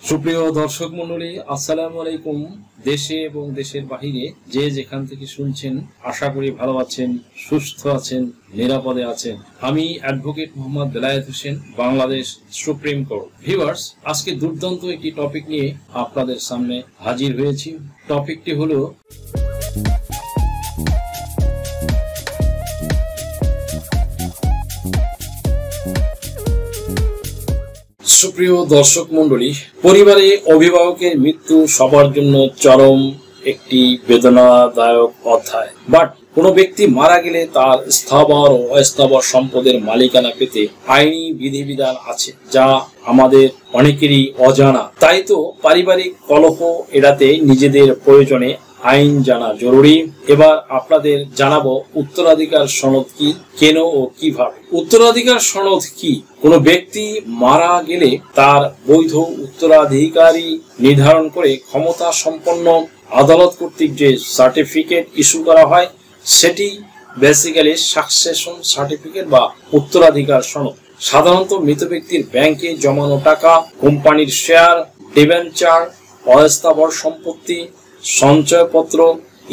সুপ্রিয় দর্শক মণ্ডলী, আসসালামু আলাইকুম। দেশে এবং দেশের বাহিরে যে যেখান থেকে শুনছেন, আশা করি ভালো আছেন, সুস্থ আছেন, নিরাপদে আছেন। আমি advocate Mohammad Belayet Hossain, Bangladesh supreme court. Viewers, আজকে দুর্দান্ত একটি টপিক নিয়ে আপনাদের সামনে হাজির হয়েছি। টপিকটি হলো সুপ্রিয় দর্শক মণ্ডলী, পরিবারে অভিভাবকের মৃত্যু সবার জন্য চরম একটি বেদনাদায়ক অধ্যায়। বাট কোনো ব্যক্তি মারা গেলে তার স্থাবর ও অস্থাবর সম্পদের মালিকানা পেতে আইনি বিধিবিধান আছে, যা আমাদের অনেকেরই অজানা। তাই তো পারিবারিক কলহ এড়াতে নিজেদের প্রয়োজনে আইন জানা জরুরি। এবার আপনাদের জানাবো উত্তরাধিকার সনদ কি, কেন ও কিভাবে। উত্তরাধিকার সনদ কি? কোনো ব্যক্তি মারা গেলে তার বৈধ উত্তরাধিকারী নির্ধারণ করে ক্ষমতা সম্পন্ন আদালত কর্তৃক যে সার্টিফিকেট ইস্যু করা হয়, সেটি বেসিক্যালি সাকসেশন সার্টিফিকেট বা উত্তরাধিকার সনদ। সাধারণত মৃত ব্যক্তির ব্যাংকে জমানো টাকা, কোম্পানির শেয়ার, ডিবেঞ্চার, অস্থাবর সম্পত্তি, সঞ্চয়পত্র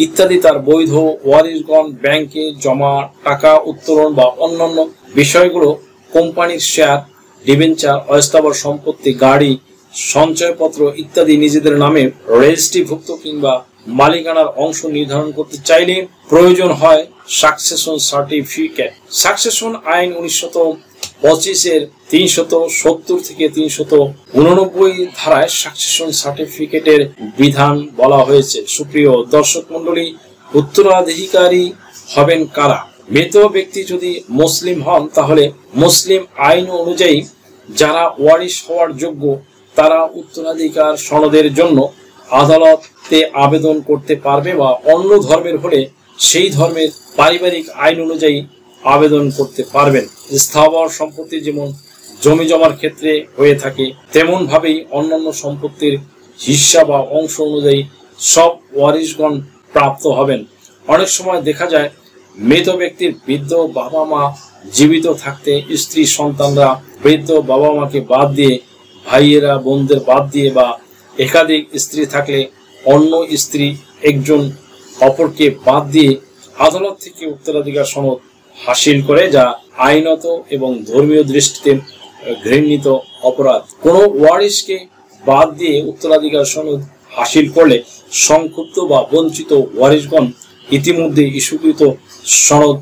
ইত্যাদি তার বৈধ ওয়ারিশগণ ব্যাংকে জমা টাকা উত্তোলন বা অন্যান্য বিষয়গুলো কোম্পানির শেয়ার, ডিবেঞ্চার, অস্থাবর সম্পত্তি, গাড়ি, সঞ্চয়পত্র ইত্যাদি নিজেদের নামে রেজিস্ট্রিভুক্ত কিংবা মালিকানার অংশ নির্ধারণ করতে চাইলে প্রয়োজন হয় সাকসেশন সার্টিফিকেট। সাকসেশন আইন 1925 370 থেকে 389 ধারায় সাকসেশন সার্টিফিকেটের বিধান বলা হয়েছে। সুপ্রিয় দর্শক মণ্ডলী, উত্তরাধিকারী হবেন কারা? মৃত ব্যক্তি যদি মুসলিম হন, তাহলে মুসলিম আইন অনুযায়ী যারা ওয়ারিশ হওয়ার যোগ্য তারা উত্তরাধিকার সনদের জন্য আদালতে আবেদন করতে পারবে, বা অন্য ধর্মের হলে সেই ধর্মের পারিবারিক আইন অনুযায়ী আবেদন করতে পারবেন। স্থাবর সম্পত্তি যেমন জমি জমার ক্ষেত্রে হয়ে থাকে, তেমন ভাবেই অন্যান্য সম্পত্তির হিস্সা বা অংশ অনুযায়ী সব ওয়ারিশগণ প্রাপ্ত হবেন। অনেক সময় দেখা যায় মৃত ব্যক্তির বৃদ্ধ বাবা মা জীবিত থাকতে স্ত্রী সন্তানরা বৃদ্ধ বাবা মাকে বাদ দিয়ে, ভাইয়েরা বোনদের বাদ দিয়ে, বা একাধিক স্ত্রী থাকলে অন্য স্ত্রী একজন অপরকে বাদ দিয়ে আদালত থেকে উত্তরাধিকার সনদ হাসিল করে, যা আইনত এবং ধর্মীয় দৃষ্টিতে ঘৃণিত অপরাধ। কোনো ওয়ারিশকে বাদ দিয়ে উত্তরাধিকার সনদ হাসিল করলে সংক্ষুব্ধ বা বঞ্চিত ওয়ারিশগণ ইতিমধ্যে ইস্যুকৃত সনদ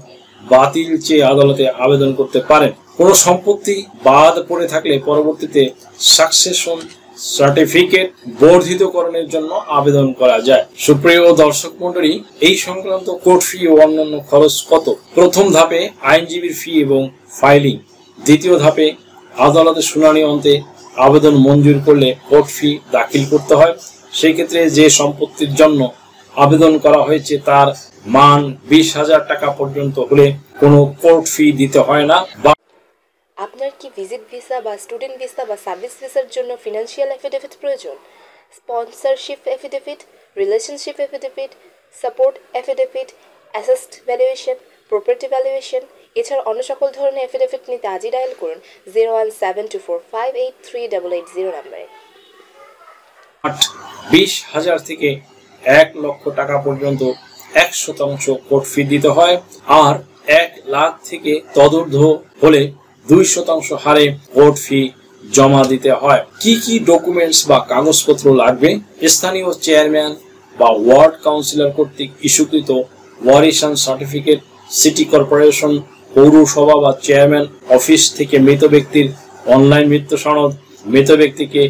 বাতিল চেয়ে আদালতে আবেদন করতে পারেন। কোনো সম্পত্তি বাদ পড়ে থাকলে পরবর্তীতে সাকসেশন সার্টিফিকেট বর্ধিতকরণের জন্য আবেদন করা যায়। সুপ্রিয় দর্শক মণ্ডলী, এই সংক্রান্ত কোর্ট ফি ও অন্যান্য খরচ কত? প্রথম ধাপে আইনজীবীর ফি এবং ফাইলিং। দ্বিতীয় ধাপে আদালতে শুনানি অন্তে আবেদন মঞ্জুর করলে কোর্ট ফি দাখিল করতে হয়। সেই ক্ষেত্রে যে সম্পত্তির জন্য আবেদন করা হয়েছে তার মান 20,000 টাকা পর্যন্ত হলে কোনো কোর্ট ফি দিতে হয় না। আপনার কি ভিজিট ভিসা বা স্টুডেন্ট ভিসা বা সার্ভিস ভিসার জন্য ফিনান্সিয়াল এফিডেভিট প্রয়োজন? Sponsorship affidavit, relationship affidavit, support affidavit, asset valuation, property valuation, এছাড়া অন্য সকল ধরনের এফিডেভিট নিতে আজই ডায়াল করুন 01724583880 নম্বরে। 20,000 থেকে 1 লক্ষ টাকা পর্যন্ত 1% কোর্ট ফি দিতে হয়, আর 1 লাখ থেকে তদূর্ধ্ব হলে 2% হারে কোর্ট ফি জমা দিতে হয়। কি কি ডকুমেন্টস বা কাগজপত্র লাগবে? স্থানীয় চেয়ারম্যান বা ওয়ার্ড কাউন্সিলর কর্তৃক ইস্যুকৃত ওয়ারিশান সার্টিফিকেট, সিটি কর্পোরেশন, পৌরসভা বা চেয়ারম্যান অফিস থেকে মৃত ব্যক্তির অনলাইন মৃত্যু সনদ, মৃত ব্যক্তিকে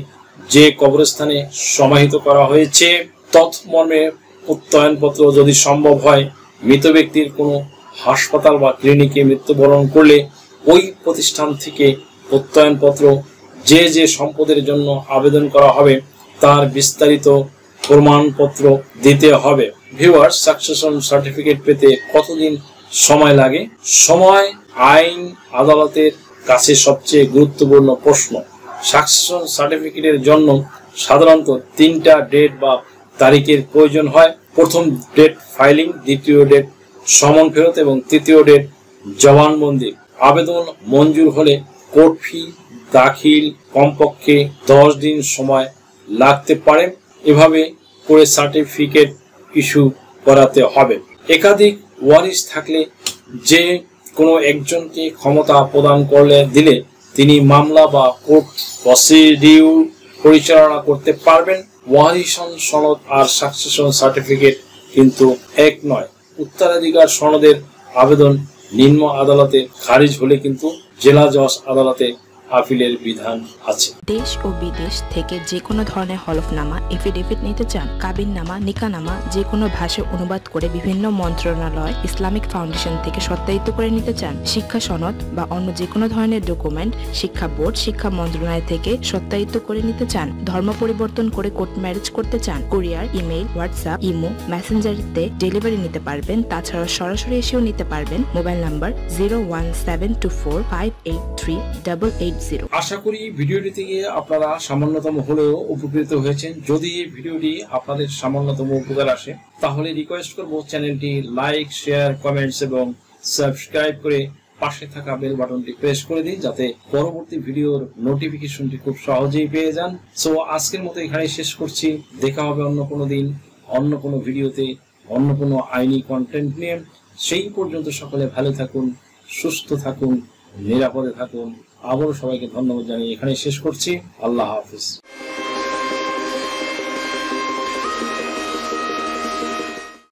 যে কবরস্থানে সমাহিত করা হয়েছে তৎমর্মে প্রত্যয়নপত্র যদি সম্ভব হয়, মৃত ব্যক্তির কোনো হাসপাতাল বা ক্লিনিকে মৃত্যুবরণ করলে ওই প্রতিষ্ঠান থেকে প্রত্যয়নপত্র, যে যে সম্পদের জন্য আবেদন করা হবে তার বিস্তারিত প্রমাণপত্র দিতে হবে। ভিউয়ার্স, সাকসেশন সার্টিফিকেট পেতে কতদিন সময় লাগে? সময় আইন আদালতের কাছে সবচেয়ে গুরুত্বপূর্ণ প্রশ্ন। সাকসেশন সার্টিফিকেটের জন্য সাধারণত 3টা ডেট বা তারিখের প্রয়োজন হয়। প্রথম ডেট ফাইলিং, দ্বিতীয় ডেট সমন ফেরত এবং তৃতীয় ডেট জবানবন্দি। আবেদন মঞ্জুর হলে কোর্ট ফি দাখিল কমপক্ষে 10 দিন সময় লাগতে পারে। এভাবে করে সার্টিফিকেট ইস্যু করাতে হবে। একাধিক ওয়ারিশ থাকলে যে কোনো একজনকে ক্ষমতা প্রদান দিলে তিনি মামলা বা কোর্ট প্রসিডিউর পরিচালনা করতে পারবেন। ওয়ারিশন সনদ আর সাকসেশন সার্টিফিকেট কিন্তু এক নয়। উত্তরাধিকার সনদের আবেদন নিম্ন আদালতে খারিজ হলে কিন্তু জেলা জজ আদালতে আপিলের বিধান আছে। দেশ ও বিদেশ থেকে যে কোনো ধরনের হলফনামা, এফিডেভিট নিতে চান, কাবিননামা, নিকানামা যে কোনো ভাষায় অনুবাদ করে বিভিন্ন মন্ত্রণালয়, ইসলামিক ফাউন্ডেশন থেকে সত্যায়িত করে নিতে চান, শিক্ষা সনদ বা অন্য যে কোনো ধরনের ডকুমেন্ট শিক্ষা বোর্ড, শিক্ষা মন্ত্রণালয় থেকে সত্যায়িত করে নিতে চান, ধর্ম পরিবর্তন করে কোর্ট ম্যারেজ করতে চান, কুরিয়ার, ইমেইল, হোয়াটসঅ্যাপ, ইমো, মেসেঞ্জারিতে ডেলিভারি নিতে পারবেন। তাছাড়া সরাসরি এসেও নিতে পারবেন। Mobile number 01724583880। আশা করি ভিডিওটি থেকে আপনারা সামান্যতম হলেও উপকৃত হয়েছেন। যদি এই ভিডিওটি আপনাদের সামান্যতম উপকার আসে তাহলে রিকোয়েস্ট করব চ্যানেলটি লাইক, শেয়ার, কমেন্টস এবং সাবস্ক্রাইব করে পাশে থাকা বেল বাটনটি প্রেস করে দিন, যাতে পরবর্তী ভিডিওর নোটিফিকেশনটি খুব সহজেই পেয়ে যান। সো আজকের মতো এখানেই শেষ করছি। দেখা হবে অন্য কোনো দিন, অন্য কোনো ভিডিওতে, অন্য কোনো আইনি কন্টেন্ট নিয়ে। সেই পর্যন্ত সকলে ভালো থাকুন, সুস্থ থাকুন, নিরাপদে থাকুন। আবারও সবাইকে ধন্যবাদ জানিয়ে এখানে শেষ করছি। আল্লাহ হাফিজ।